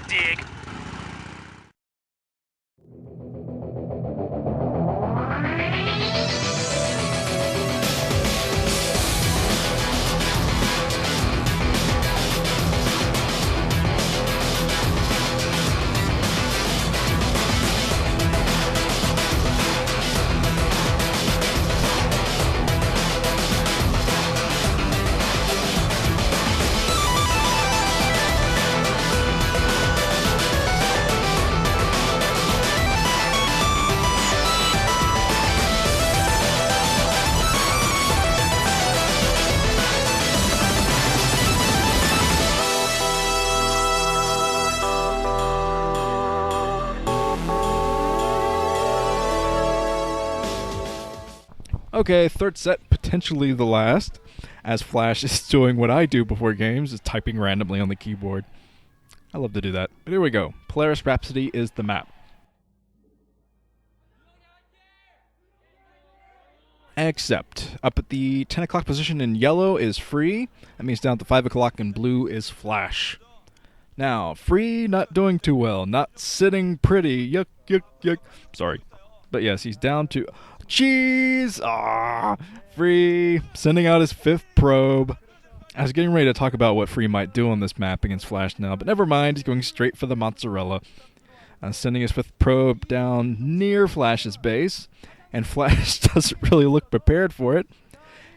dig? Okay, third set, potentially the last, as Flash is doing what I do before games, is typing randomly on the keyboard. I love to do that. But here we go. Polaris Rhapsody is the map. Except, up at the 10 o'clock position in yellow is Free. That means down at the 5 o'clock in blue is Flash. Now, Free not doing too well, not sitting pretty. Yuck, yuck, yuck. Sorry. But yes, he's down to... Cheese! Free sending out his 5th probe. I was getting ready to talk about what Free might do on this map against Flash now, but never mind, he's going straight for the mozzarella. Sending his 5th probe down near Flash's base, and Flash doesn't really look prepared for it.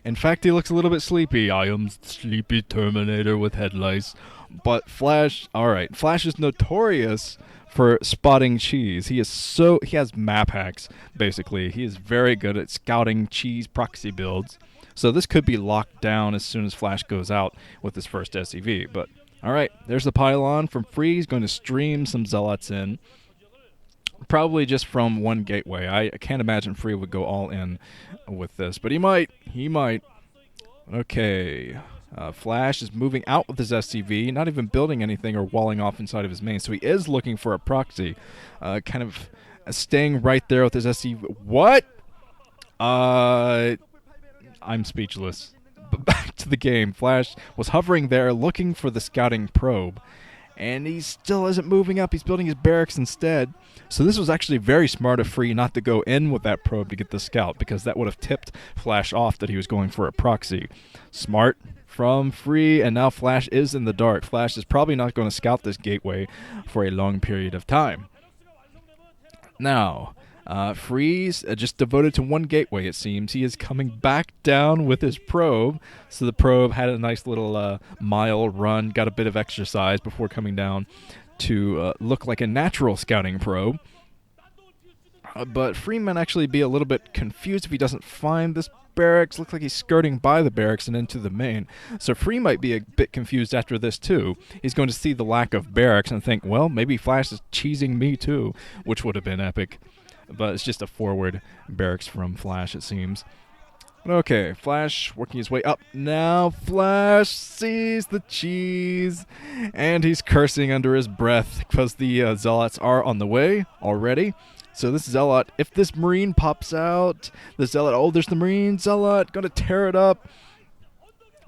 In fact, he looks a little bit sleepy. I am sleepy Terminator with headlights. But Flash, alright, Flash is notorious for spotting cheese. He has map hacks, basically. He is very good at scouting cheese proxy builds. So this could be locked down as soon as Flash goes out with his first SCV. But, alright, there's the pylon from Free. He's going to stream some Zealots in. Probably just from one gateway. I can't imagine Free would go all in with this. But he might. He might. Okay. Flash is moving out with his SCV, not even building anything or walling off inside of his main. So he is looking for a proxy. Kind of staying right there with his SCV. What? I'm speechless. But back to the game. Flash was hovering there looking for the scouting probe. And he still isn't moving up. He's building his barracks instead. So this was actually very smart of Free not to go in with that probe to get the scout, because that would have tipped Flash off that he was going for a proxy. Smart from Free, and now Flash is in the dark. Flash is probably not going to scout this gateway for a long period of time. Now, Free's just devoted to one gateway, it seems. He is coming back down with his probe. So the probe had a nice little mile run, got a bit of exercise before coming down to look like a natural scouting probe. But Free might actually be a little bit confused if he doesn't find this barracks. Looks like he's skirting by the barracks and into the main. So Free might be a bit confused after this too. He's going to see the lack of barracks and think, well, maybe Flash is cheesing me too, which would have been epic. But it's just a forward barracks from Flash, it seems. Okay, Flash working his way up. Now Flash sees the cheese, and he's cursing under his breath because the Zealots are on the way already. So this Zealot, if this Marine pops out, the Zealot, oh, there's the Marine Zealot, gonna tear it up.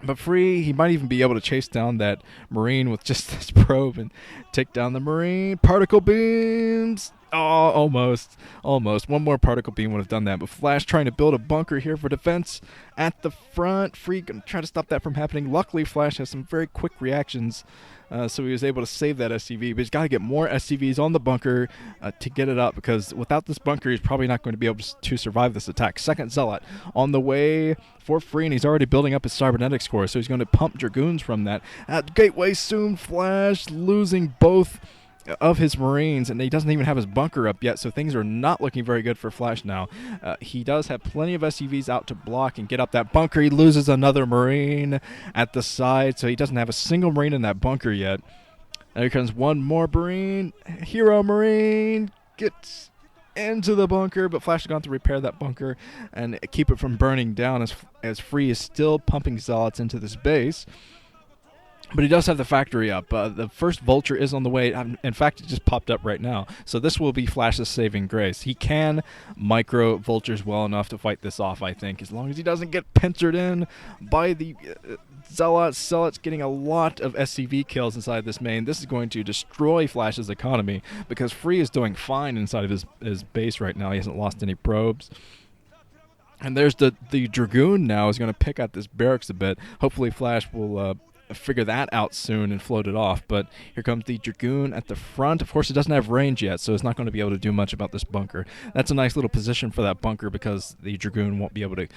But Free, he might even be able to chase down that Marine with just this probe and take down the Marine. Particle beams! Oh, almost. Almost. One more particle beam would have done that. But Flash trying to build a bunker here for defense at the front. Free going to try to stop that from happening. Luckily, Flash has some very quick reactions, so he was able to save that SCV. But he's got to get more SCVs on the bunker to get it up, because without this bunker, he's probably not going to be able to survive this attack. Second Zealot on the way for Free, and he's already building up his cybernetics core, so he's going to pump Dragoons from that. At Gateway soon, Flash losing both of his Marines, and he doesn't even have his bunker up yet, so things are not looking very good for Flash now. He does have plenty of SCVs out to block and get up that bunker. He loses another Marine at the side, so he doesn't have a single Marine in that bunker yet. And here comes one more Marine. Hero Marine gets into the bunker, but Flash has gone to repair that bunker and keep it from burning down as Free is still pumping Zealots into this base. But he does have the factory up. The first Vulture is on the way. In fact, it just popped up right now. So this will be Flash's saving grace. He can micro Vultures well enough to fight this off, I think, as long as he doesn't get pincered in by the Zealots getting a lot of SCV kills inside this main. This is going to destroy Flash's economy because Free is doing fine inside of his base right now. He hasn't lost any probes. And there's the Dragoon now is going to pick at this barracks a bit. Hopefully Flash will figure that out soon and float it off. But here comes the Dragoon at the front. Of course, it doesn't have range yet, so it's not going to be able to do much about this bunker. That's a nice little position for that bunker because the Dragoon won't be able to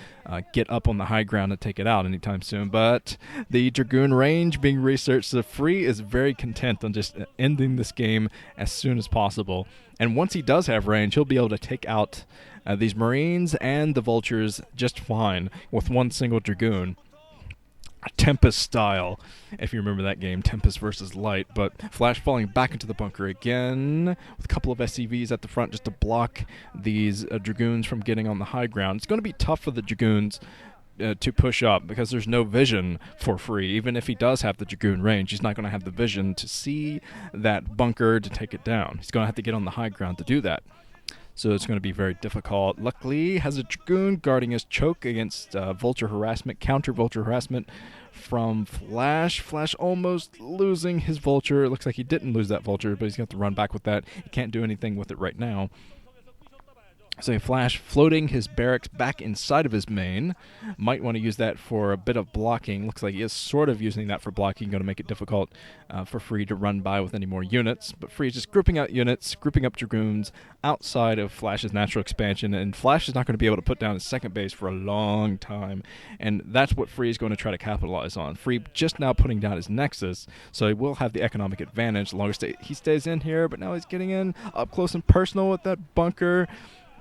get up on the high ground and take it out anytime soon. But the Dragoon range being researched, so Free is very content on just ending this game as soon as possible. And once he does have range, he'll be able to take out these Marines and the Vultures just fine with one single Dragoon. Tempest style, if you remember that game, Tempest versus Light. But Flash falling back into the bunker again with a couple of SCVs at the front just to block these Dragoons from getting on the high ground. It's going to be tough for the Dragoons to push up because there's no vision for Free. Even if he does have the Dragoon range, he's not going to have the vision to see that bunker to take it down. He's going to have to get on the high ground to do that. So it's going to be very difficult. Luckily, has a Dragoon guarding his choke against Vulture harassment, counter Vulture harassment from Flash. Flash almost losing his Vulture. It looks like he didn't lose that Vulture, but he's going to have to run back with that. He can't do anything with it right now. So Flash floating his barracks back inside of his main. Might want to use that for a bit of blocking. Looks like he is sort of using that for blocking. Going to make it difficult for Free to run by with any more units. But Free is just grouping out units, grouping up Dragoons outside of Flash's natural expansion. And Flash is not going to be able to put down his second base for a long time. And that's what Free is going to try to capitalize on. Free just now putting down his Nexus. So he will have the economic advantage as long as he stays in here. But now he's getting in up close and personal with that bunker.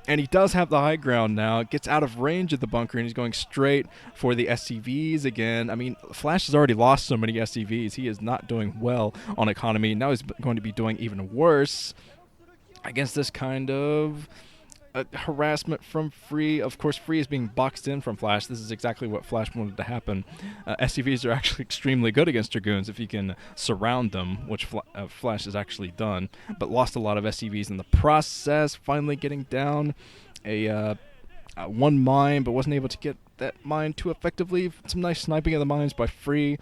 And he does have the high ground now. Gets out of range of the bunker, and he's going straight for the SCVs again. I mean, Flash has already lost so many SCVs. He is not doing well on economy. Now he's going to be doing even worse against this kind of harassment from Free. Of course, Free is being boxed in from Flash. This is exactly what Flash wanted to happen. SCVs are actually extremely good against Dragoons if you can surround them, which Flash has actually done, but lost a lot of SCVs in the process. Finally getting down a one mine, but wasn't able to get that mine too effectively. Some nice sniping of the mines by Free.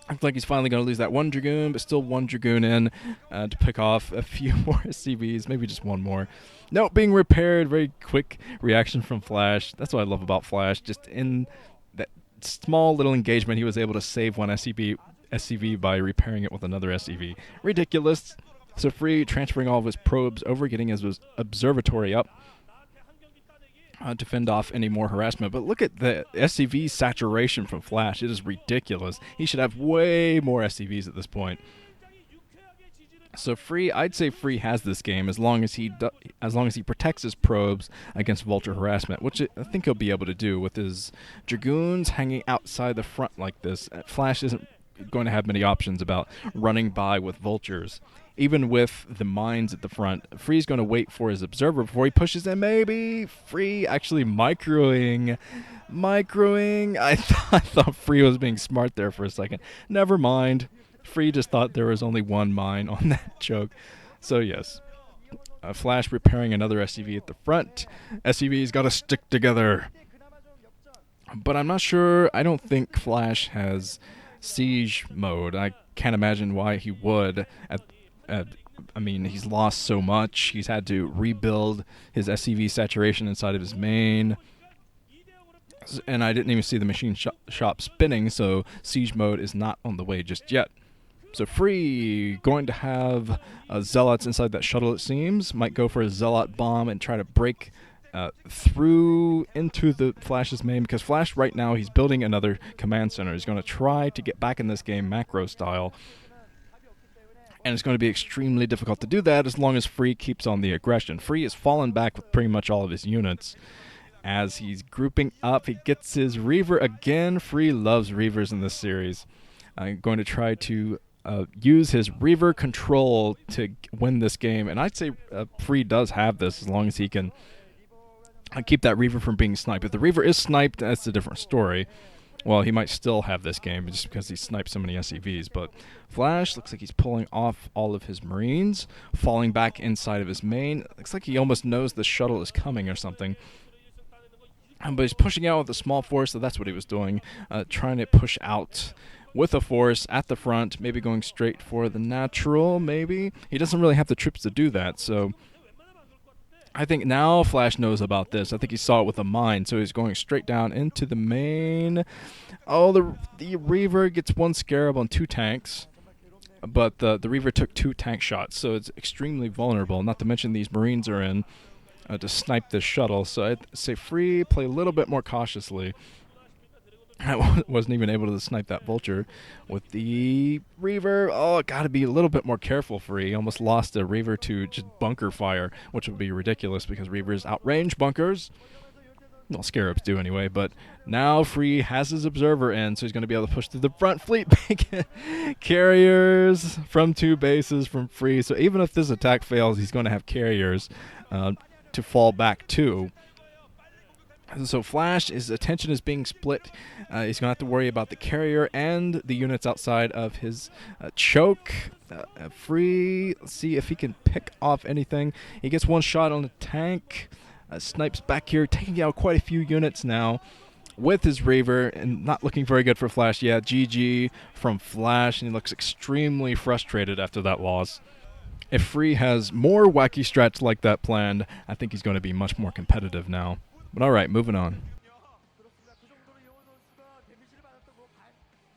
Looks like he's finally going to lose that one Dragoon, but still one Dragoon in to pick off a few more SCVs, maybe just one more. No, being repaired. Very quick reaction from Flash. That's what I love about Flash. Just in that small little engagement, he was able to save one SCV by repairing it with another SCV. Ridiculous. So Free transferring all of his probes over, getting his observatory up to fend off any more harassment. But look at the SCV saturation from Flash. It is ridiculous. He should have way more SCVs at this point. So Free, I'd say Free has this game as long as he protects his probes against Vulture harassment, which I think he'll be able to do with his Dragoons hanging outside the front like this. Flash isn't going to have many options about running by with Vultures. Even with the mines at the front, Free's going to wait for his observer before he pushes in. Maybe Free actually microing. I thought Free was being smart there for a second. Never mind. Free just thought there was only one mine on that choke. So yes, Flash repairing another SCV at the front. SCV's got to stick together. But I'm not sure. I don't think Flash has siege mode. I can't imagine why he would. I mean, he's lost so much. He's had to rebuild his SCV saturation inside of his main. And I didn't even see the machine shop spinning, so siege mode is not on the way just yet. So Free going to have Zealots inside that shuttle, it seems. Might go for a Zealot bomb and try to break through into the Flash's main, because Flash right now, he's building another command center. He's going to try to get back in this game macro style. And it's going to be extremely difficult to do that as long as Free keeps on the aggression. Free has fallen back with pretty much all of his units. As he's grouping up, he gets his Reaver again. Free loves Reavers in this series. I'm going to try to use his Reaver control to win this game. And I'd say Free does have this as long as he can keep that Reaver from being sniped. If the Reaver is sniped, that's a different story. Well, he might still have this game just because he sniped so many SCVs. But Flash looks like he's pulling off all of his Marines, falling back inside of his main. Looks like he almost knows the shuttle is coming or something. But he's pushing out with a small force, so that's what he was doing, trying to push out with a force at the front, maybe going straight for the natural, maybe. He doesn't really have the troops to do that, so I think now Flash knows about this. I think he saw it with a mind, so he's going straight down into the main. Oh, the Reaver gets one Scarab on 2 tanks, but the Reaver took 2 tank shots, so it's extremely vulnerable, not to mention these Marines are in to snipe this shuttle. So I'd say Free, play a little bit more cautiously. I wasn't even able to snipe that Vulture with the Reaver. Oh, gotta be a little bit more careful, Free. Almost lost a Reaver to just bunker fire, which would be ridiculous because Reavers outrange bunkers. Well, Scarabs do anyway, but now Free has his observer in, so he's going to be able to push through the front fleet. Carriers from 2 bases from Free, so even if this attack fails, he's going to have carriers to fall back to. So Flash, his attention is being split. He's going to have to worry about the carrier and the units outside of his choke. Free, let's see if he can pick off anything. He gets 1 shot on the tank. Snipes back here, taking out quite a few units now with his Reaver, and not looking very good for Flash. Yeah, GG from Flash, and he looks extremely frustrated after that loss. If Free has more wacky strats like that planned, I think he's going to be much more competitive now. But alright, moving on.